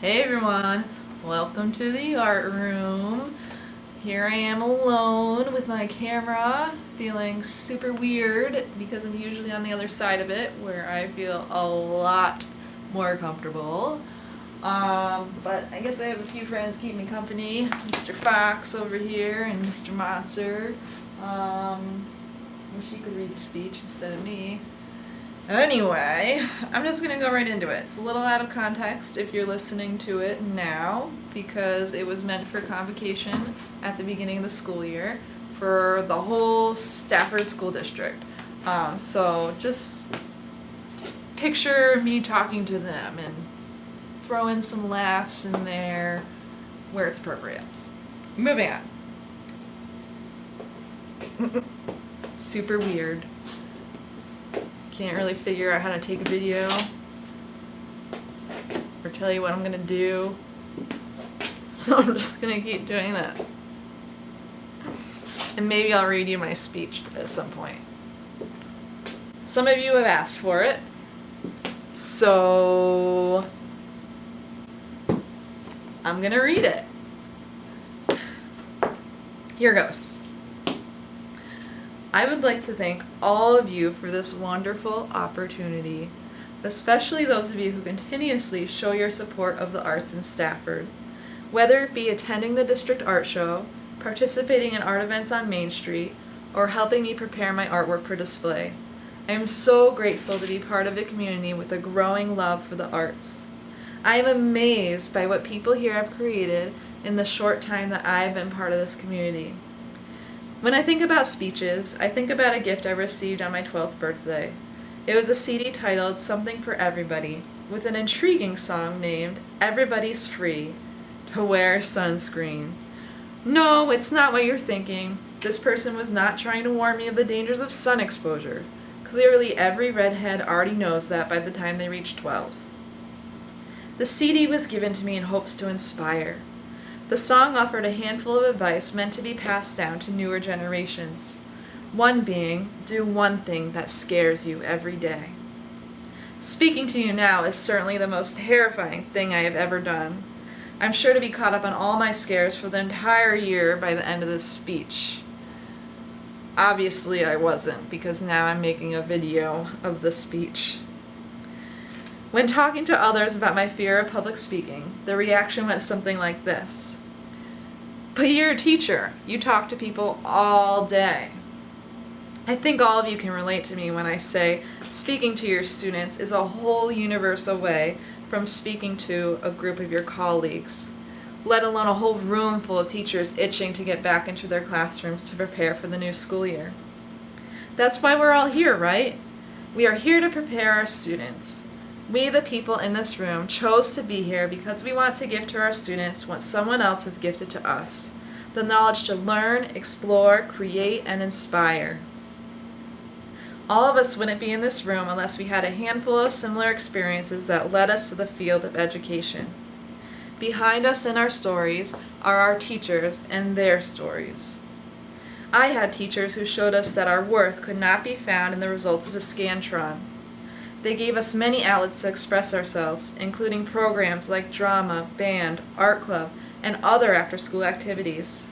Hey everyone, welcome to the art room. Here I am alone with my camera, feeling super weird because I'm usually on the other side of it where I feel a lot more comfortable. But I guess I have a few friends keep me company. Mr. Fox over here and Mr. Monster. Wish he could read the speech instead of me. Anyway, I'm just going to go right into it. It's a little out of context if you're listening to it now because it was meant for convocation at the beginning of the school year for the whole Stafford school district. So just picture me talking to them and throw in some laughs in there where it's appropriate. Moving on. Super weird. Can't really figure out how to take a video or tell you what I'm gonna do, so I'm just gonna keep doing this. And maybe I'll read you my speech at some point. Some of you have asked for it, so I'm gonna read it. Here goes. I would like to thank all of you for this wonderful opportunity, especially those of you who continuously show your support of the arts in Stafford, whether it be attending the district art show, participating in art events on Main Street, or helping me prepare my artwork for display. I am so grateful to be part of a community with a growing love for the arts. I am amazed by what people here have created in the short time that I have been part of this community. When I think about speeches, I think about a gift I received on my 12th birthday. It was a CD titled Something for Everybody, with an intriguing song named Everybody's Free to Wear Sunscreen. No, it's not what you're thinking. This person was not trying to warn me of the dangers of sun exposure. Clearly, every redhead already knows that by the time they reach 12. The CD was given to me in hopes to inspire. The song offered a handful of advice meant to be passed down to newer generations. One being, do one thing that scares you every day. Speaking to you now is certainly the most terrifying thing I have ever done. I'm sure to be caught up on all my scares for the entire year by the end of this speech. Obviously I wasn't, because now I'm making a video of the speech. When talking to others about my fear of public speaking, the reaction went something like this. But you're a teacher. You talk to people all day. I think all of you can relate to me when I say speaking to your students is a whole universe away from speaking to a group of your colleagues, let alone a whole room full of teachers itching to get back into their classrooms to prepare for the new school year. That's why we're all here, right? We are here to prepare our students. We, the people in this room, chose to be here because we want to give to our students what someone else has gifted to us, the knowledge to learn, explore, create, and inspire. All of us wouldn't be in this room unless we had a handful of similar experiences that led us to the field of education. Behind us in our stories are our teachers and their stories. I had teachers who showed us that our worth could not be found in the results of a Scantron. They gave us many outlets to express ourselves, including programs like drama, band, art club, and other after-school activities.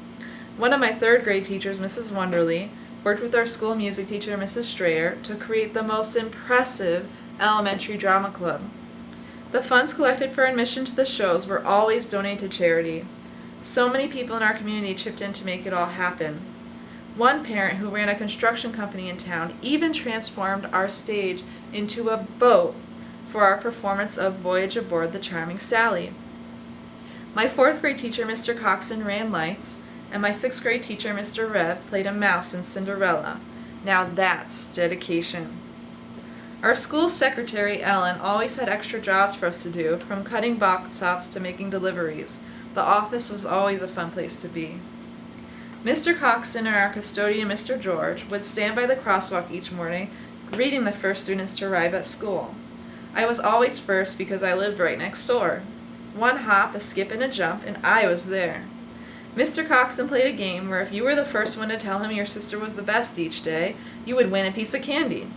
One of my third grade teachers, Mrs. Wonderly, worked with our school music teacher, Mrs. Strayer, to create the most impressive elementary drama club. The funds collected for admission to the shows were always donated to charity. So many people in our community chipped in to make it all happen. One parent who ran a construction company in town even transformed our stage into a boat for our performance of Voyage Aboard the Charming Sally. My 4th grade teacher, Mr. Coxon, ran lights, and my 6th grade teacher, Mr. Rev, played a mouse in Cinderella. Now that's dedication. Our school secretary, Ellen, always had extra jobs for us to do, from cutting box tops to making deliveries. The office was always a fun place to be. Mr. Coxon and our custodian, Mr. George, would stand by the crosswalk each morning, greeting the first students to arrive at school. I was always first because I lived right next door. One hop, a skip, and a jump, and I was there. Mr. Coxon played a game where if you were the first one to tell him your sister was the best each day, you would win a piece of candy.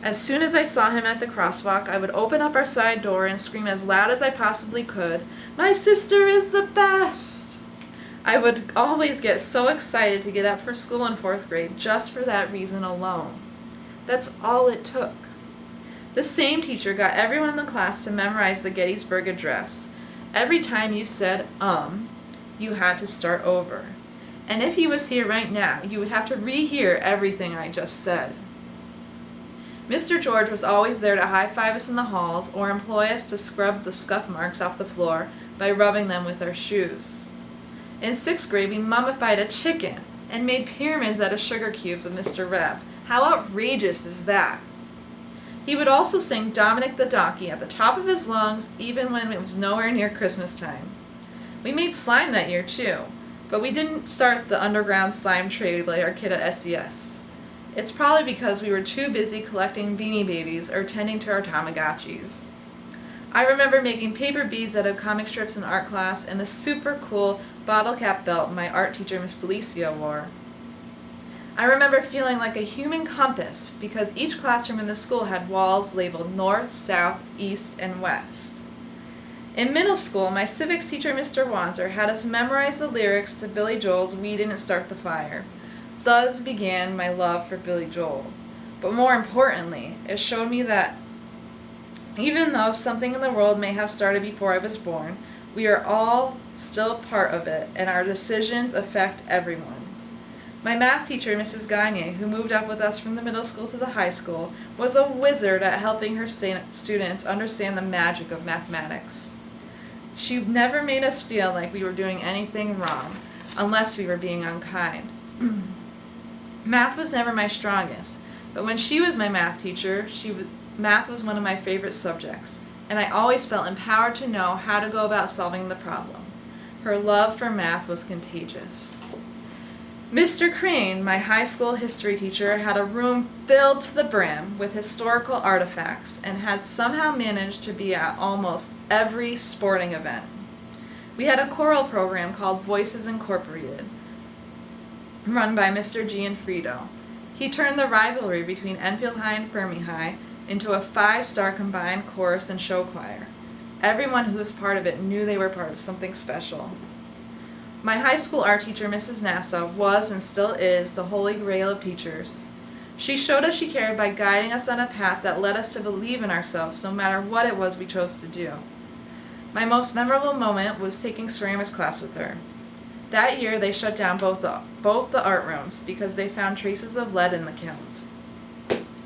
As soon as I saw him at the crosswalk, I would open up our side door and scream as loud as I possibly could, "My sister is the best!" I would always get so excited to get up for school in 4th grade just for that reason alone. That's all it took. The same teacher got everyone in the class to memorize the Gettysburg Address. Every time you said, you had to start over. And if he was here right now, you would have to rehear everything I just said. Mr. George was always there to high-five us in the halls or employ us to scrub the scuff marks off the floor by rubbing them with our shoes. In 6th grade, we mummified a chicken and made pyramids out of sugar cubes with Mr. Reb. How outrageous is that? He would also sing Dominic the Donkey at the top of his lungs even when it was nowhere near Christmas time. We made slime that year too, but we didn't start the underground slime trade like our kid at SES. It's probably because we were too busy collecting Beanie Babies or tending to our Tamagotchis. I remember making paper beads out of comic strips in art class and the super cool bottle cap belt my art teacher Miss Delicia wore. I remember feeling like a human compass because each classroom in the school had walls labeled north, south, east, and west. In middle school, my civics teacher Mr. Wanzer had us memorize the lyrics to Billy Joel's "We Didn't Start the Fire." Thus began my love for Billy Joel. But more importantly, it showed me that even though something in the world may have started before I was born, we are all still part of it, and our decisions affect everyone. My math teacher, Mrs. Gagne, who moved up with us from the middle school to the high school, was a wizard at helping her students understand the magic of mathematics. She never made us feel like we were doing anything wrong, unless we were being unkind. Math was never my strongest, but when she was my math teacher, math was one of my favorite subjects, and I always felt empowered to know how to go about solving the problem. Her love for math was contagious. Mr. Crane, my high school history teacher, had a room filled to the brim with historical artifacts and had somehow managed to be at almost every sporting event. We had a choral program called Voices Incorporated, run by Mr. Gianfrido. He turned the rivalry between Enfield High and Fermi High into a 5-star combined chorus and show choir. Everyone who was part of it knew they were part of something special. My high school art teacher, Mrs. Nassau, was and still is the holy grail of teachers. She showed us she cared by guiding us on a path that led us to believe in ourselves no matter what it was we chose to do. My most memorable moment was taking ceramics class with her. That year they shut down both the art rooms because they found traces of lead in the kilns.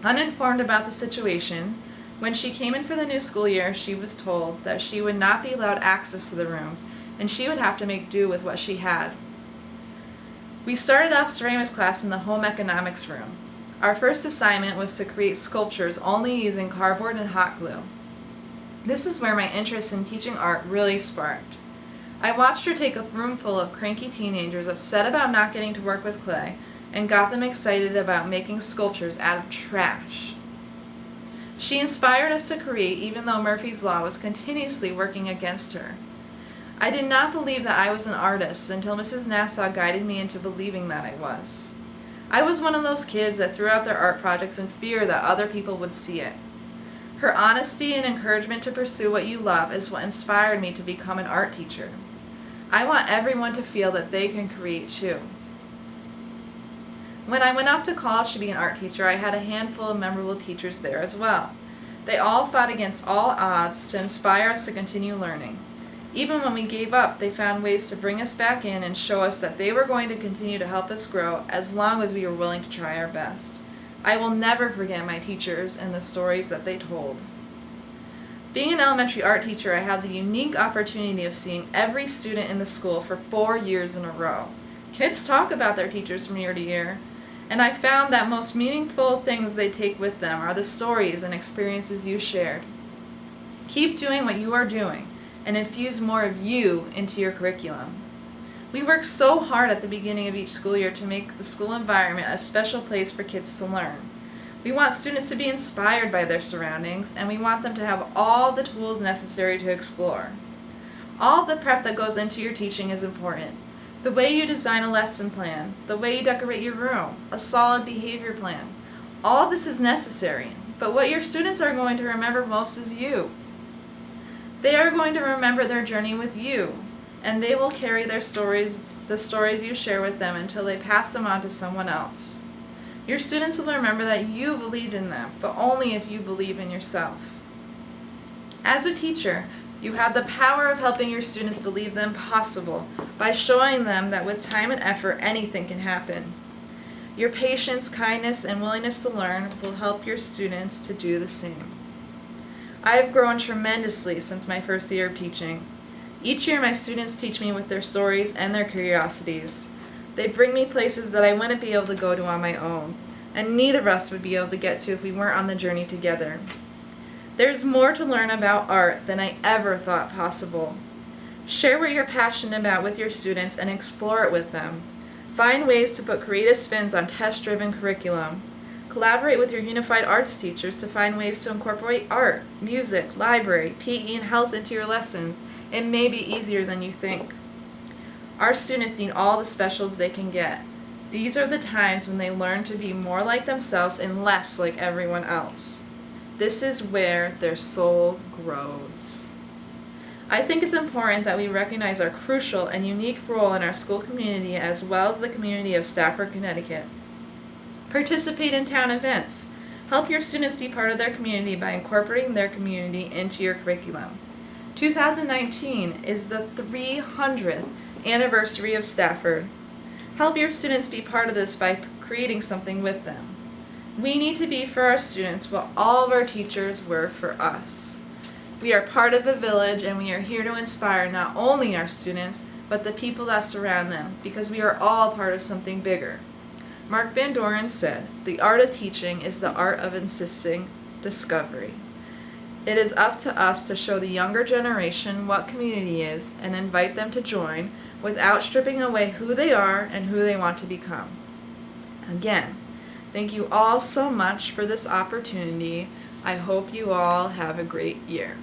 Uninformed about the situation, when she came in for the new school year, she was told that she would not be allowed access to the rooms and she would have to make do with what she had. We started off ceramics class in the home economics room. Our first assignment was to create sculptures only using cardboard and hot glue. This is where my interest in teaching art really sparked. I watched her take a room full of cranky teenagers upset about not getting to work with clay and got them excited about making sculptures out of trash. She inspired us to create even though Murphy's Law was continuously working against her. I did not believe that I was an artist until Mrs. Nassau guided me into believing that I was. I was one of those kids that threw out their art projects in fear that other people would see it. Her honesty and encouragement to pursue what you love is what inspired me to become an art teacher. I want everyone to feel that they can create too. When I went off to college to be an art teacher, I had a handful of memorable teachers there as well. They all fought against all odds to inspire us to continue learning. Even when we gave up, they found ways to bring us back in and show us that they were going to continue to help us grow as long as we were willing to try our best. I will never forget my teachers and the stories that they told. Being an elementary art teacher, I had the unique opportunity of seeing every student in the school for 4 years in a row. Kids talk about their teachers from year to year, and I found that most meaningful things they take with them are the stories and experiences you shared. Keep doing what you are doing and infuse more of you into your curriculum. We work so hard at the beginning of each school year to make the school environment a special place for kids to learn. We want students to be inspired by their surroundings, and we want them to have all the tools necessary to explore. All the prep that goes into your teaching is important. The way you design a lesson plan, the way you decorate your room, a solid behavior plan. All of this is necessary, But what your students are going to remember most is you. They are going to remember their journey with you, and they will carry their stories, the stories you share with them, until they pass them on to someone else. Your students will remember that you believed in them, but only if you believe in yourself. As a teacher, you have the power of helping your students believe them possible by showing them that with time and effort, anything can happen. Your patience, kindness, and willingness to learn will help your students to do the same. I have grown tremendously since my first year of teaching. Each year, my students teach me with their stories and their curiosities. They bring me places that I wouldn't be able to go to on my own, and neither of us would be able to get to if we weren't on the journey together. There's more to learn about art than I ever thought possible. Share what you're passionate about with your students and explore it with them. Find ways to put creative spins on test-driven curriculum. Collaborate with your unified arts teachers to find ways to incorporate art, music, library, PE, and health into your lessons. It may be easier than you think. Our students need all the specials they can get. These are the times when they learn to be more like themselves and less like everyone else. This is where their soul grows. I think it's important that we recognize our crucial and unique role in our school community as well as the community of Stafford, Connecticut. Participate in town events. Help your students be part of their community by incorporating their community into your curriculum. 2019 is the 300th anniversary of Stafford. Help your students be part of this by creating something with them. We need to be for our students what all of our teachers were for us. We are part of a village, and we are here to inspire not only our students, but the people that surround them, because we are all part of something bigger. Mark Van Doren said, "The art of teaching is the art of insisting discovery." It is up to us to show the younger generation what community is and invite them to join without stripping away who they are and who they want to become. Again, thank you all so much for this opportunity. I hope you all have a great year.